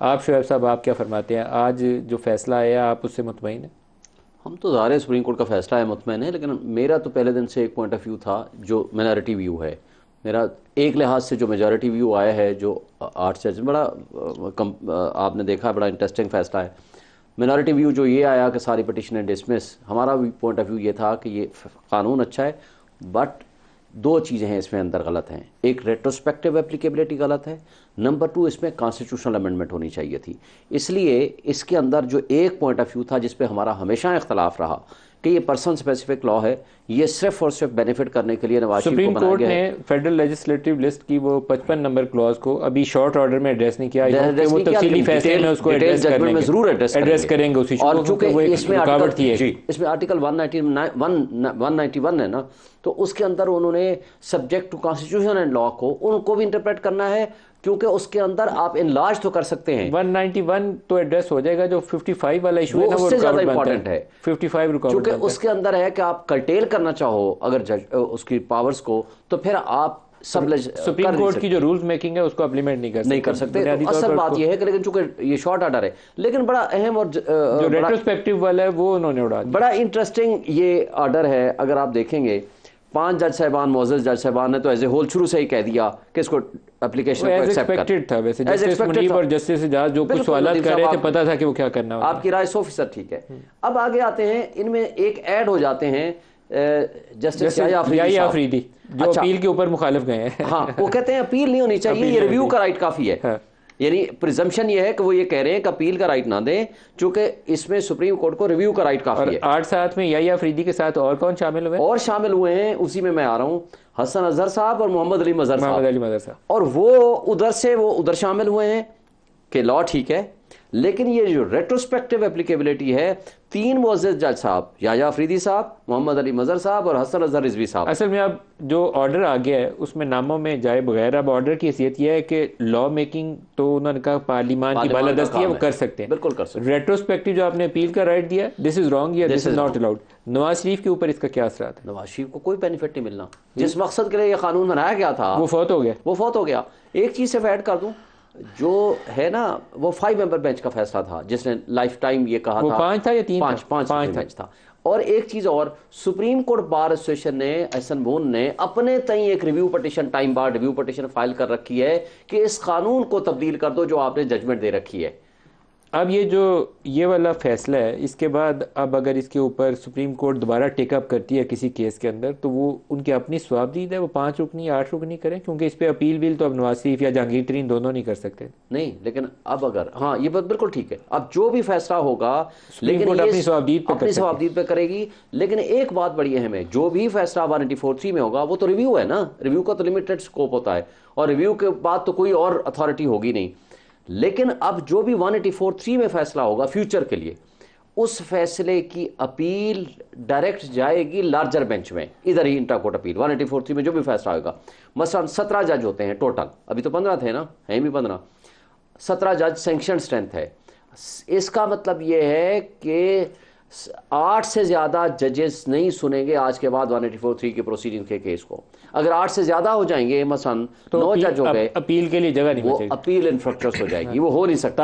آپ شعیب صاحب آپ کیا فرماتے ہیں؟ آج جو فیصلہ آیا آپ اس سے مطمئن ہیں؟ ہم تو ظاہر ہے سپریم کورٹ کا فیصلہ ہے مطمئن ہے، لیکن میرا تو پہلے دن سے ایک پوائنٹ آف ویو تھا جو مینارٹی ویو ہے میرا۔ ایک لحاظ سے جو میجورٹی ویو آیا ہے، جو 8 جج، بڑا آپ نے دیکھا بڑا انٹرسٹنگ فیصلہ ہے۔ مینارٹی ویو جو یہ آیا کہ ساری پٹیشنیں ڈسمس، ہمارا بھی پوائنٹ آف ویو یہ تھا کہ یہ قانون اچھا ہے، بٹ 2 چیزیں ہیں اس میں اندر غلط ہیں۔ ایک ریٹروسپیکٹیو اپلیکیبلٹی غلط ہے، نمبر 2 اس میں کانسٹیٹیوشنل امینڈمنٹ ہونی چاہیے تھی۔ اس لیے اس کے اندر جو ایک پوائنٹ آف ویو تھا جس پہ ہمارا ہمیشہ اختلاف رہا کہ یہ پرسن اسپیسیفک لا ہے، یہ صرف اور صرف بینیفٹ کرنے کے لیے نواز شریف کو سپریم بنایا کورٹ گیا نے ہے۔ فیڈرل لیجسلیٹو لسٹ کی وہ 55 نمبر کلاز کو ابھی شارٹ آرڈر میں ایڈریس نہیں کیا، کہ وہ تفصیلی فیصلے میں اس کو ڈیٹیل ججمنٹ میں ضرور ایڈریس کریں گے اس ایشو اور کو، چونکہ وہ اس ایک میں رکاوٹ تھی۔ جی اس میں آرٹیکل 191 ہے نا، تو اس کے اندر انہوں نے سبجیکٹ ٹو کانسٹیٹیوشن اینڈ لا کو ان کو بھی انٹرپریٹ کرنا ہے، کیونکہ اس کے اندر آپ انلارج تو کر سکتے ہیں۔ 191 تو ایڈریس ہو جائے گا، جو 55 والا ایشو ہے وہ نا اس سے زیادہ امپورٹنٹ ہے، 55 رکاوٹ چونکہ بنتا اس کے اندر ہے کہ آپ کرٹیل کرنا چاہو اگر اس کی پاورز کو، تو پھر آپ سپریم کورٹ کی جو رولز میکنگ ہے اس کو اپلیمنٹ نہیں کر سکتے۔ تو اصل بات یہ ہے کہ لیکن چونکہ یہ شارٹ آرڈر ہے، لیکن بڑا اہم اور جو ریٹروسپیکٹیو والا ہے وہ انہوں نے اڑا دیا۔ بڑا انٹرسٹنگ یہ آرڈر ہے۔ اگر آپ دیکھیں گے 5 جج صاحبان، معزز جج صاحبان نے تو ایز اے ہول شروع سے ہی کہہ دیا کہ اس کو اپلیکیشن کو ایکسیپٹ کر۔ ایکسپیکٹڈ تھا ویسے، جسٹس منیب اور جسٹس اجاز جو کچھ سوالات کر رہے تھے پتا تھا کہ وہ کیا کرنا ہے۔ آپ کی رائے 100% ٹھیک ہے۔ اب آگے آتے ہیں، ان میں ایک ایڈ ہو جاتے ہیں جسٹس یحییٰ آفریدی جو اپیل کے اوپر مخالف گئے ہیں۔ ہاں، وہ کہتے ہیں اپیل نہیں ہونی چاہیے، یہ ریویو کا رائٹ کافی ہے۔ یعنی پریزمپشن یہ ہے کہ وہ یہ کہہ رہے ہیں کہ اپیل کا رائٹ نہ دیں، چونکہ اس میں سپریم کورٹ کو ریویو کا رائٹ کافی ہے۔ 8 ساتھ میں یحییٰ آفریدی کے ساتھ اور کون شامل ہوئے؟ اور شامل ہوئے ہیں، اسی میں آ رہا ہوں، حسن اظہر صاحب اور محمد علی مظہر صاحب۔ اور وہ ادھر شامل ہوئے ہیں کہ لا ٹھیک ہے، لیکن یہ جو ریٹروسپیکٹیو اپلیکیبلٹی ہے، 3 معزز جج صاحب، یحییٰ آفریدی صاحب، محمد علی مظہر صاحب اور حسن اظہر رضوی صاحب۔ اصل میں اب جو آرڈر آ گیا ہے اس میں ناموں میں جائے بغیر اب آرڈر کی حیثیت یہ ہے کہ لا میکنگ تو انہوں نے کہا پارلیمان کی بالادستی ہے، وہ کر سکتے ہیں، بالکل کر سکتے ہیں۔ ریٹروسپیکٹیو جو آپ نے اپیل کا رائٹ دیا، دس از رانگ یا دس is not allowed, Nawaz Sharif کے اوپر اس کا کیا اثرات ہے؟ نواز شریف کو کوئی بینیفٹ نہیں ملنا، جس مقصد کے لیے یہ قانون بنایا گیا تھا وہ فوت ہو گیا۔ ایک چیز سے ایڈ کر دوں، جو ہے نا وہ 5 ممبر بینچ کا فیصلہ تھا جس نے لائف ٹائم یہ کہا تھا۔ وہ 5 تھا یا 3 تھا؟ 5 بینچ تھا۔ اور ایک چیز اور، سپریم کورٹ بار ایسوسیشن نے، احسن بون نے اپنے تئیں ایک ریویو پٹیشن، ٹائم بار ریویو پٹیشن فائل کر رکھی ہے کہ اس قانون کو تبدیل کر دو جو آپ نے ججمنٹ دے رکھی ہے۔ اب یہ والا فیصلہ ہے، اس کے بعد اب اگر اس کے اوپر سپریم کورٹ دوبارہ ٹیک اپ کرتی ہے کسی کیس کے اندر، تو وہ ان کی اپنی ثوابدید ہے، وہ 5 رکنی 8 رکنی کریں، کیونکہ اس پہ اپیل تو اب نواز شریف یا جہانگیر ترین دونوں نہیں کر سکتے۔ نہیں، لیکن اب اگر ہاں یہ بات بالکل ٹھیک ہے، اب جو بھی فیصلہ ہوگا لیکن اپنی ثوابدید پہ کرے گی۔ لیکن ایک بات بڑی اہم ہے، جو بھی فیصلہ 184(3) میں ہوگا وہ تو ریویو ہے نا، ریویو کا تو لمیٹڈ سکوپ ہوتا ہے، اور ریویو کے بعد تو کوئی اور اتھارٹی ہوگی نہیں۔ لیکن اب جو بھی 184(3) میں فیصلہ ہوگا فیوچر کے لیے، اس فیصلے کی اپیل ڈائریکٹ جائے گی لارجر بینچ میں، ادھر ہی انٹر کورٹ اپیل 184(3) میں جو بھی فیصلہ ہوگا۔ مثلا 17 جج ہوتے ہیں ٹوٹل، ابھی تو 15 تھے نا، ہیں بھی 15، 17 جج سینکشن اسٹرینتھ ہے۔ اس کا مطلب یہ ہے کہ 8 سے زیادہ ججز نہیں سنیں گے آج کے بعد 184(3) کے پروسیڈنگ کے کیس کو۔ اگر 8 سے زیادہ ہو جائیں گے، مثلا 9 جج ہو گئے، اپیل کے لیے جگہ نہیں وہ بچے گی، اپیل انفرکچرس ہو جائے گی، وہ ہو نہیں سکتا۔